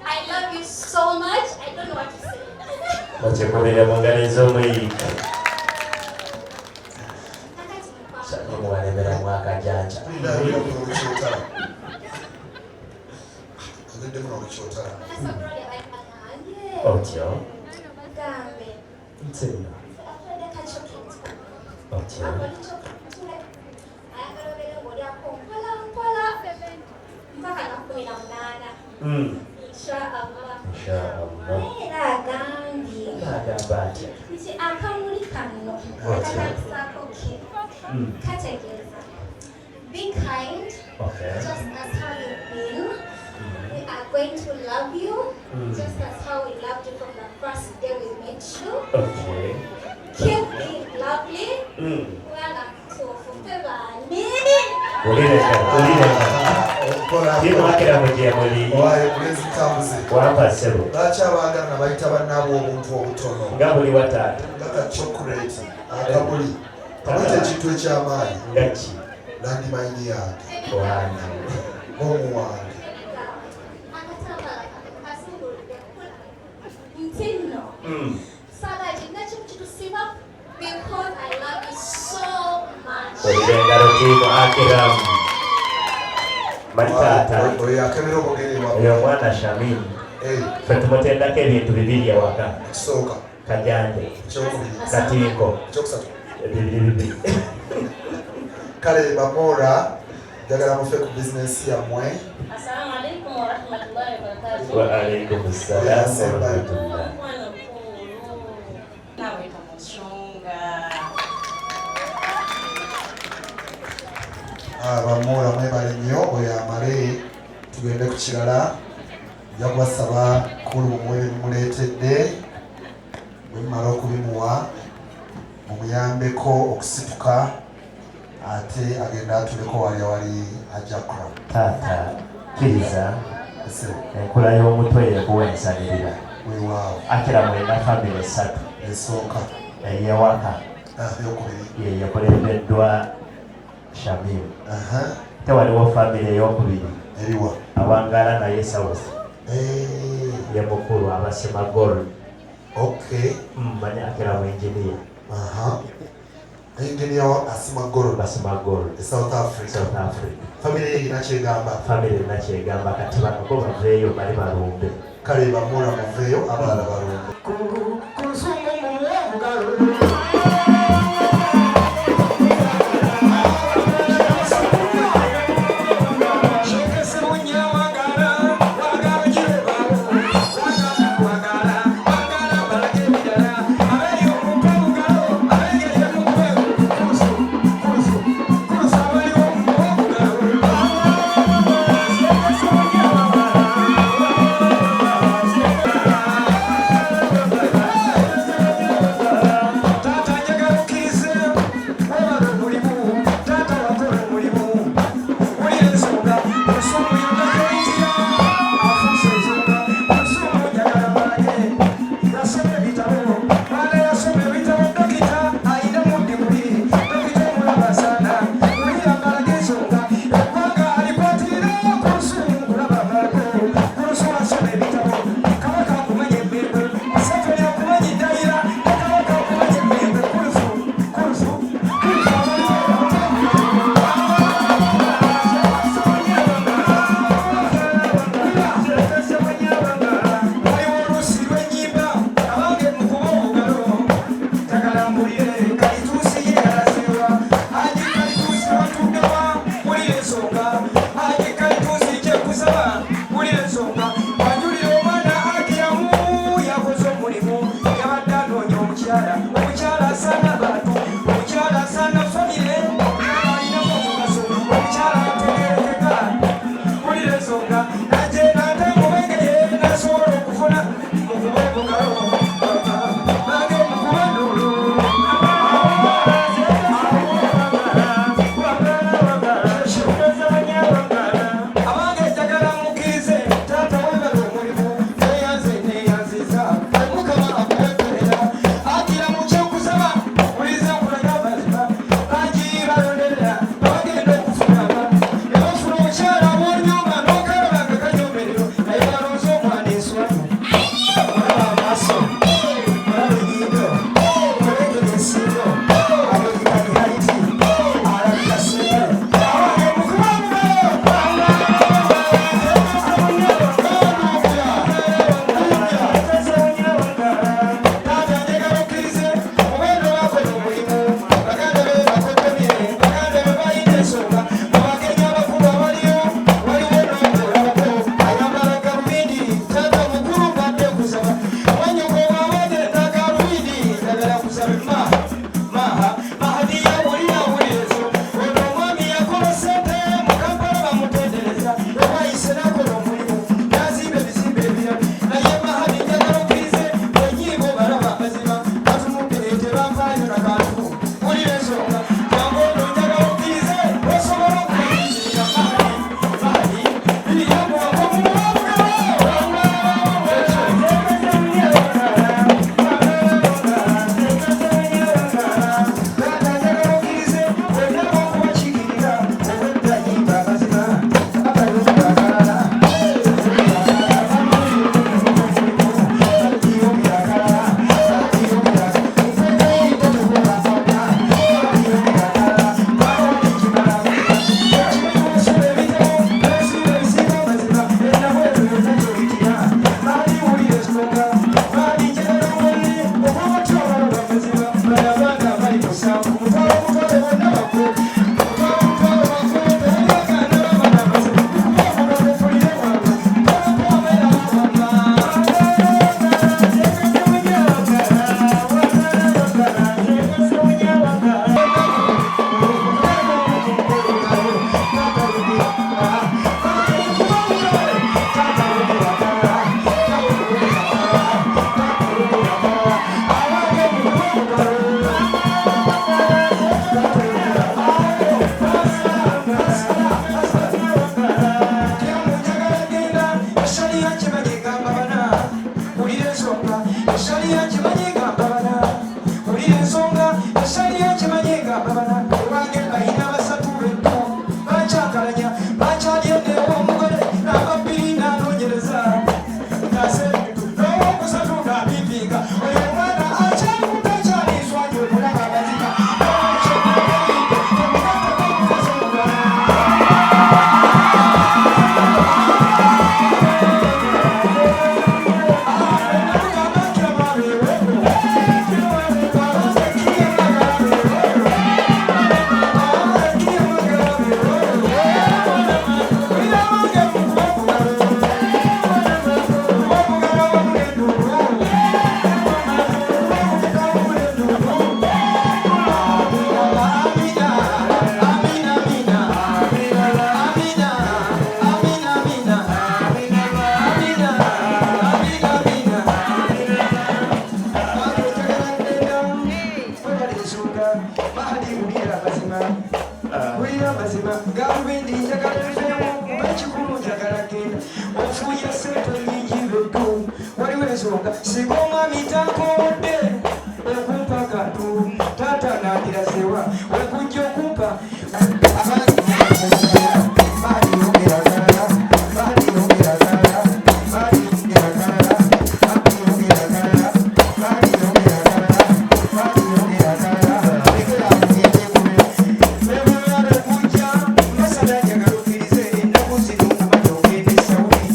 I love you so much. I don't know what to say. Wache kubira mungalizo mwika. Sasa mwalemera mwaka janja. Ndio kuchota. Ndio kuchota. Otyo. Nsema. Otyo. Be kind, Okay. just as how you've been. We are going to love you, just as how we loved you from the first day we met you. Okay. Keep being lovely. Lwaki abaagana bayita bannaabwe obuntu obutono nga buli wataata nga chocolate akabuli kabuyita ekintu ekyamaanyi ngaki nandimayini yange wange omuwange olengalo tiimu Akram matata oyo akebera obugererwa oyo omwana Shamim ffe tumutendako ebintu bibiri ewaka ekisooka kajande ekyokubiri katinko ekyokusatu bibiri kale bamoora njagala mufe ku bizinesi yammwe. Assalamu alaikum wa rahmatullahi wa barakatuh. Wa alaikum salaam wa rahmatullah. Nawe kamushunga. Bamoora mwebale nnyo oyo amale tugende ku kirala nja kubasaba kulu mumwe bimuleetedde bwe mumala okubimuwa mumuyambeko okusituka ate agenda atuleko wali ajakura Taata kiriza enkula y'omutwe yekuwa ensanirira weewaawo Akram mwena famire esatu esooka eyewaka eyokubiri yeyakulembeddwa Shamim tewaliwo famire eyokubiri eriwa Awangala naye South ye mukulu Abasemagol manya Akram engineer engineer Asemagol Basemagol South Africa famire ye erina kyegamba kati bano bo baveeyo bali balumbe kale bamoora muveeyo abalala balumbe Songa